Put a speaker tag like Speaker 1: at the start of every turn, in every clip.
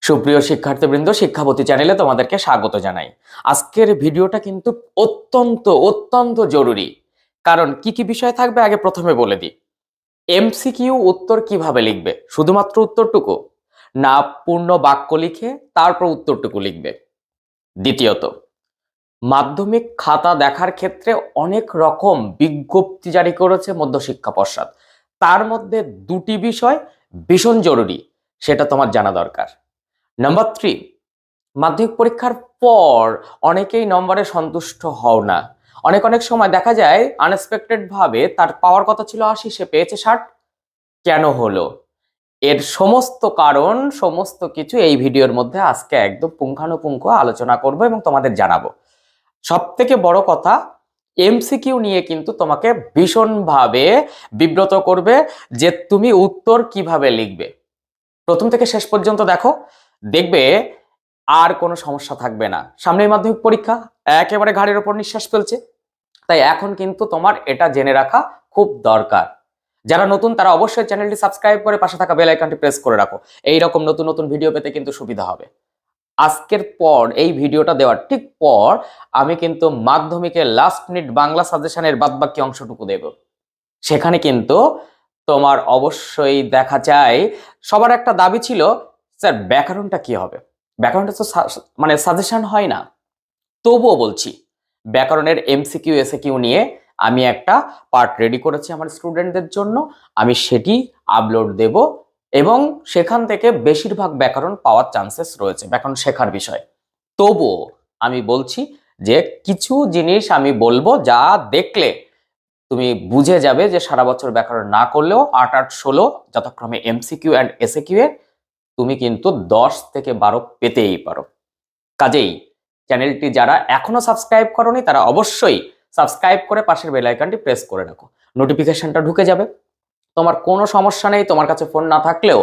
Speaker 1: সুপ্রিয় শিক্ষার্থীবৃন্দ, শিক্ষাপতি চ্যানেলে তোমাদেরকে স্বাগত জানাই। আজকের ভিডিওটা কিন্তু অত্যন্ত অত্যন্ত জরুরি। কারণ কি কি বিষয় থাকবে আগে প্রথমে বলে দিই। এমসিকিউ উত্তর কিভাবে লিখবে, শুধুমাত্র উত্তরটুকু না পূর্ণ বাক্য লিখে তারপর উত্তরটুকু লিখবে। দ্বিতীয়ত, মাধ্যমিক খাতা দেখার ক্ষেত্রে অনেক রকম বিজ্ঞপ্তি জারি করেছে মধ্যশিক্ষা পর্ষদ। তার মধ্যে দুটি বিষয় ভীষণ জরুরি, সেটা তোমার জানা দরকার। নাম্বার 3, মাধ্যমিক পরীক্ষার পর অনেকেই নম্বরে সন্তুষ্ট হও না। অনেক অনেক সময় দেখা যায় আনএক্সপেক্টেড ভাবে তার পাওয়ার কথা ছিল 80, সে পেয়েছে 60। কেন হলো? এর সমস্ত কারণ, সমস্ত কিছু এই ভিডিওর মধ্যে আজকে একদম পুঙ্খানুপুঙ্খ আলোচনা করব এবং তোমাদের জানাবো। সব থেকে বড় কথা, এমসিকিউ নিয়ে কিন্তু তোমাকে ভীষণভাবে বিব্রত করবে যে তুমি উত্তর কিভাবে লিখবে। প্রথম থেকে শেষ পর্যন্ত দেখো, দেখবে আর কোনো সমস্যা থাকবে না। সামনের মাধ্যমিক পরীক্ষা, একেবারে ঘাড়ের ওপর নিঃশ্বাস ফেলছে। তাই এখন কিন্তু তোমার এটা জেনে রাখা খুব দরকার। যারা নতুন তারা অবশ্যই চ্যানেলটি সাবস্ক্রাইব করে পাশে থাকা বেল আইকনটি প্রেস করে রাখো। এই রকম নতুন নতুন ভিডিও পেতে কিন্তু সুবিধা হবে। আজকের পর, এই ভিডিওটা দেওয়ার ঠিক পর আমি কিন্তু মাধ্যমিকের লাস্ট মিনিট বাংলা সাজেশনের বাদবাকি অংশটুকু দেব। সেখানে কিন্তু তোমার অবশ্যই দেখা যায়, সবার একটা দাবি ছিল স্যার ব্যাকরণটা কি হবে। ব্যাকরণটা তো মানে সাজেশন হয় না, তবুও বলছি ব্যাকরণের এমসিকিউ এসএকিউ নিয়ে আমি একটা পার্ট রেডি করেছি আমার স্টুডেন্টদের জন্য। আমি সেটি আপলোড দেব এবং সেখান থেকে বেশিরভাগ ব্যাকরণ পাওয়ার চান্সেস রয়েছে, ব্যাকরণ শেখার বিষয়। তবুও আমি বলছি যে কিছু জিনিস আমি বলবো যা দেখলে তুমি বুঝে যাবে যে সারা বছর ব্যাকরণ না করলেও 8, 8, 16 যথাক্রমে এমসিকিউ অ্যান্ড এসএকিউ এ তুমি কিন্তু 10 থেকে 12 পেতেই পারো। কাজেই চ্যানেলটি যারা এখনো সাবস্ক্রাইব করোনি তারা অবশ্যই সাবস্ক্রাইব করে পাশের বেল আইকনটি প্রেস করে রাখো, নোটিফিকেশনটা ঢুকে যাবে। তোমার কোনো সমস্যা নেই, তোমার কাছে ফোন না থাকলেও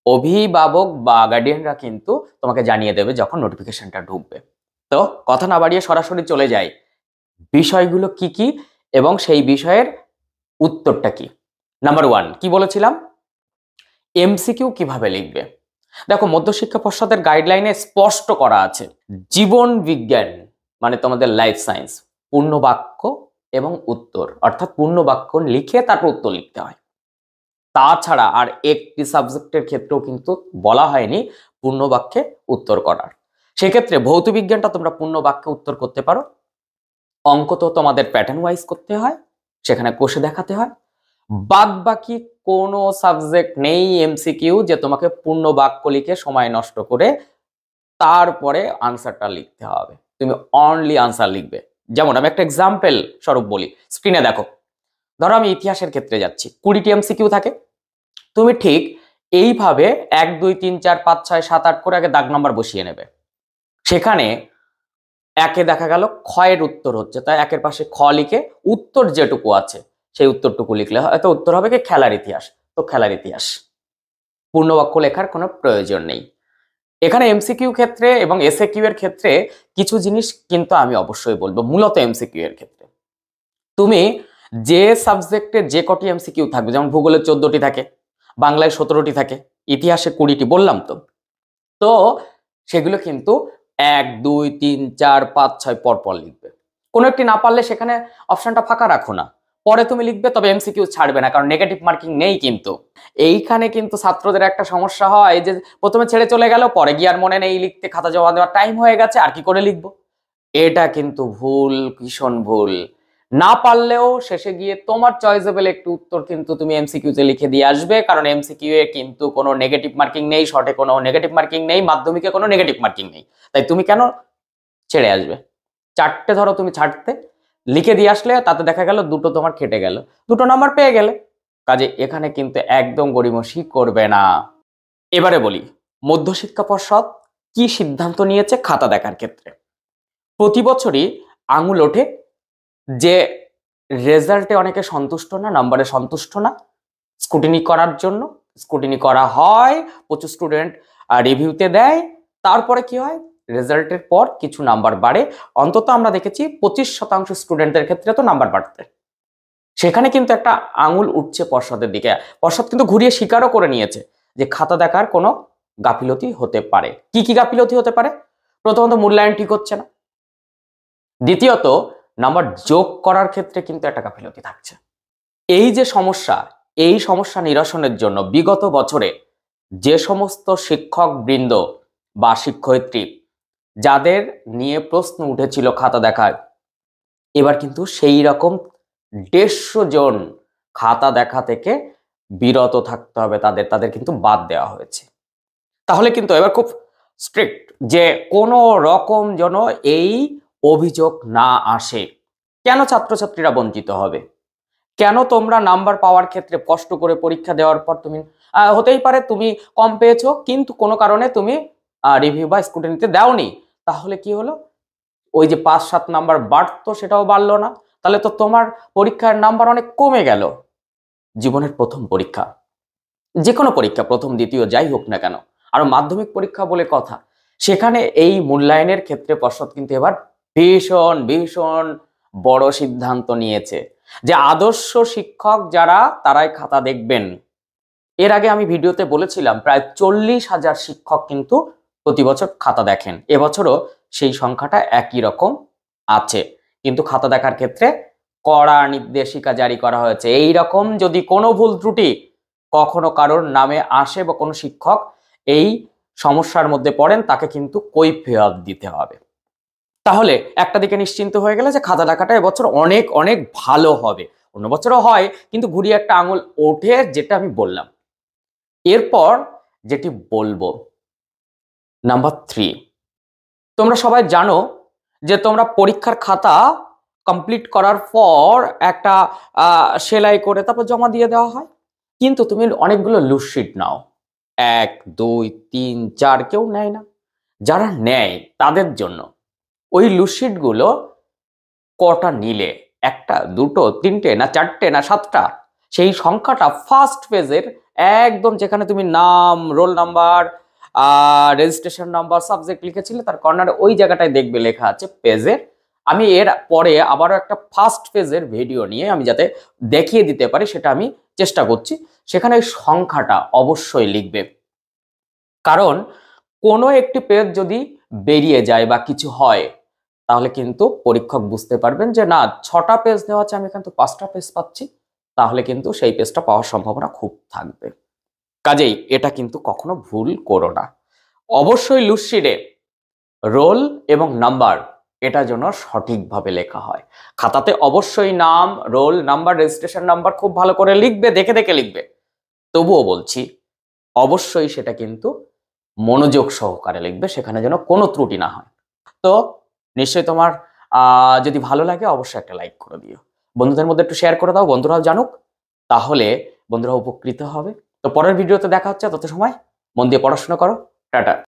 Speaker 1: অভিভাবক বা গার্ডিয়ানরা কিন্তু তোমাকে জানিয়ে দেবে যখন নোটিফিকেশনটা ঢুকবে। তো কথা না বাড়িয়ে সরাসরি চলে যাই বিষয়গুলো কি কি এবং সেই বিষয়ের উত্তরটা কি। নাম্বার 1 কি বলেছিলাম, এমসিকিউ কিভাবে লিখবে। দেখো, মধ্যশিক্ষা পর্ষদের গাইডলাইনে স্পষ্ট করা আছে জীবন বিজ্ঞান মানে তোমাদের লাইফ সায়েন্স পূর্ণ বাক্য এবং উত্তর, অর্থাৎ পূর্ণ বাক্য লিখে তারপর উত্তর লিখতে হয়। তাছাড়া আর একটি সাবজেক্টের ক্ষেত্রেও কিন্তু বলা হয়নি পূর্ণ বাক্যে উত্তর করার। সেক্ষেত্রে ভৌত বিজ্ঞানটা তোমরা পূর্ণ বাক্যে উত্তর করতে পারো। অঙ্ক তো তোমাদের প্যাটার্ন ওয়াইজ করতে হয়, সেখানে কষে দেখাতে হয়। বাদ বাকি কোনো সাবজেক্ট নেই এমসিকিউ যে তোমাকে পূর্ণ বাক্য লিখে সময় নষ্ট করে তারপরে আনসারটা লিখতে হবে। তুমি অনলি আনসার লিখবে। যেমন আমি একটা এক্সাম্পল স্বরূপ বলি, স্ক্রিনে দেখো। ধরো আমি ইতিহাসের ক্ষেত্রে যাচ্ছি, 20টি এমসিকিউ থাকে। তুমি ঠিক এইভাবে 1, 2, 3, 4, 5, 6, 7, 8 করে আগে দাগ নাম্বার বসিয়ে নেবে। সেখানে একে দেখা গেল ক্ষয়ের উত্তর হচ্ছে, তাই একের পাশে খ লিখে উত্তর যেটুকু আছে সেই উত্তরটুকু লিখলে হয়তো উত্তর হবে কি খেলার ইতিহাস, তো খেলার ইতিহাস। পূর্ণবাক্য লেখার কোনো প্রয়োজন নেই। এখানে এমসিকিউ ক্ষেত্রে এবং এসএকিউ এর ক্ষেত্রে কিছু জিনিস কিন্তু আমি অবশ্যই বলবো। মূলত এমসিকিউ এর ক্ষেত্রে তুমি যে সাবজেক্টে যে কটি এমসিকিউ থাকবে, যেমন ভূগোলে 14টি থাকে, বাংলায় 17টি থাকে, ইতিহাসে 20টি বললাম তো। তো সেগুলো কিন্তু 1, 2, 3, 4, 5, 6 পরপর লিখবে। কোনো একটি না পারলে সেখানে অপশনটা ফাঁকা রাখো না, পরে তুমি লিখবে, তবে এমসিকিউ ছাড়বে না, কারণ নেগেটিভ মার্কিং নেই। কিন্তু এইখানে কিন্তু ছাত্রদের একটা সমস্যা হয় যে প্রথমে ছেড়ে চলে গেল, পরে গিয়ে আর মনে নেই লিখতে, খাতা জমা দেওয়ার টাইম হয়ে গেছে, আর কি করে লিখবো। এটা কিন্তু ভুল, ভীষণ ভুল। না পারলেও শেষে গিয়ে তোমার চয়েসেবল একটু উত্তর কিন্তু তুমি এমসিকিউতে লিখে দিয়ে আসবে, কারণ এমসিকিউ এ কিন্তু কোনো নেগেটিভ মার্কিং নেই, শর্টে কোনো নেগেটিভ মার্কিং নেই, মাধ্যমিকে কোনো নেগেটিভ মার্কিং নেই। তাই তুমি কেন ছেড়ে আসবে? 4টে ধরো তুমি ছাড়তে লিখে দিয়ে আসলে, তাতে দেখা গেল 2টো তোমার কেটে গেল, 2টো নাম্বার পেয়ে গেলে। কাজে এখানে কিন্তু একদম গড়িমসি করবে না। এবারে বলি মধ্যশিক্ষা পর্ষদ কি সিদ্ধান্ত নিয়েছে খাতা দেখার ক্ষেত্রে। প্রতি বছরই আঙুল ওঠে যে রেজাল্টে অনেকে সন্তুষ্ট না, নাম্বারে সন্তুষ্ট না, স্কুটিনি করার জন্য স্কুটিনি করা হয়, প্রচুর স্টুডেন্ট রিভিউতে দেয়, তারপরে কি হয় রেজাল্টের পর কিছু নাম্বার বাড়ে। অন্তত আমরা দেখেছি 25% স্টুডেন্টদের ক্ষেত্রে তো নাম্বার বাড়তে। সেখানে কিন্তু একটা আঙুল উঠছে পর্ষদের দিকে। পর্ষদ কিন্তু ঘুরিয়ে স্বীকারও করে নিয়েছে যে খাতা দেখার কোনো গাফিলতি হতে পারে। কি কি গাফিলতি হতে পারে? প্রথমত মূল্যায়ন ঠিক হচ্ছে না, দ্বিতীয়ত নাম্বার যোগ করার ক্ষেত্রে কিন্তু একটা গাফিলতি থাকছে। এই যে সমস্যা, এই সমস্যা নিরসনের জন্য বিগত বছরে যে সমস্ত শিক্ষক বৃন্দ বা শিক্ষয়িত্রী যাদের নিয়ে প্রশ্ন উঠেছিল খাতা দেখায়, এবার কিন্তু সেই রকম 150 জন খাতা দেখা থেকে বিরত থাকতে হবে, তাদের কিন্তু বাদ দেওয়া হয়েছে। তাহলে কিন্তু এবার খুব স্ট্রিক্ট যে কোনো রকম যেন এই অভিযোগ না আসে। কেন ছাত্রছাত্রীরা বঞ্চিত হবে? কেন তোমরা নাম্বার পাওয়ার ক্ষেত্রে কষ্ট করে পরীক্ষা দেওয়ার পর তুমি হতেই পারে তুমি কম পেয়েছো, কিন্তু কোনো কারণে তুমি রিভিউ বা স্ক্রুটিনিতে দাওনি, তাহলে কি হলো? ওই যে 5-7 নাম্বার বাড়তো সেটাও বাড়লো না, তাহলে তো তোমার পরীক্ষার নাম্বার অনেক কমে গেল। জীবনের প্রথম পরীক্ষা, যে কোনো পরীক্ষা, প্রথম দ্বিতীয় যাই হোক না কেন, আর মাধ্যমিক পরীক্ষা বলে কথা, সেখানে এই মূল্যায়নের ক্ষেত্রে পর্ষদ কিন্তু এবার ভীষণ ভীষণ বড় সিদ্ধান্ত নিয়েছে যে আদর্শ শিক্ষক যারা তারাই খাতা দেখবেন। এর আগে আমি ভিডিওতে বলেছিলাম প্রায় 40,000 শিক্ষক কিন্তু প্রতি বছর খাতা দেখেন, এবছরও সেই সংখ্যাটা একই রকম আছে, কিন্তু খাতা দেখার ক্ষেত্রে কড়া নির্দেশিকা জারি করা হয়েছে। এই রকম যদি কোনো ভুল ত্রুটি কখনো কারোর নামে আসে বা কোনো শিক্ষক এই সমস্যার মধ্যে পড়েন, তাকে কিন্তু কৈফিয়ত দিতে হবে। তাহলে একটা দিকে নিশ্চিন্ত হয়ে গেলে যে খাতা দেখাটা এবছর অনেক অনেক ভালো হবে। অন্য বছরও হয়, কিন্তু ঘুরিয়ে একটা আঙুল ওঠে, যেটা আমি বললাম। এরপর যেটি বলবো, নাম্বার 3, তোমরা সবাই জানো যে তোমরা পরীক্ষার খাতা কমপ্লিট করার পর একটা সেলাই করে তারপর জমা দিয়ে দেওয়া হয়, কিন্তু তুমি অনেকগুলো লুজশিট নাও, 1 2 3 4, কেউ নেয় না। যারা নেয় তাদের জন্য ওই লুজশিট গুলো কটা নিলে, 1টা 2টো 3টে না 4টে না 7টা, সেই সংখ্যাটা ফার্স্ট পেজের একদম যেখানে তুমি নাম, roll number, registration number, subject লিখেছিলে, তার কর্নারে ওই জায়গাটায় দেখবে লেখা আছে পেজের। আমি এর পরে আবারও একটা ফার্স্ট পেজের ভিডিও নিয়ে আমি যাতে দেখিয়ে দিতে পারি সেটা আমি চেষ্টা করছি, সেখানে ওই সংখ্যাটা অবশ্যই লিখবে। কারণ কোনো একটি পেজ যদি বেরিয়ে যায় বা কিছু হয়, তাহলে কিন্তু পরীক্ষক বুঝতে পারবেন যে না, 6টা পেজ নেওয়া আছে, আমি কিন্তু 5টা পেজ পাচ্ছি, তাহলে কিন্তু সেই পেজটা পাওয়ার সম্ভাবনা খুব থাকবে। কাজেই এটা কিন্তু কখনো ভুল করো না। অবশ্যই লুজশিটে রোল এবং নাম্বার এটা যেন সঠিকভাবে লেখা হয়। খাতাতে অবশ্যই নাম, রোল নাম্বার, রেজিস্ট্রেশন নাম্বার খুব ভালো করে লিখবে, দেখে দেখে লিখবে। তবুও বলছি অবশ্যই সেটা কিন্তু মনোযোগ সহকারে লিখবে, সেখানে যেন কোনো ত্রুটি না হয়। তো নিশ্চয়ই তোমার যদি ভালো লাগে অবশ্যই একটা লাইক করে দিও, বন্ধুদের মধ্যে একটু শেয়ার করে দাও, বন্ধুরাও জানুক, তাহলে বন্ধুরা উপকৃত হবে। তো পরের ভিডিওতে দেখা হচ্ছে, তত সময় মন দিয়ে পড়াশোনা করো। টাটা।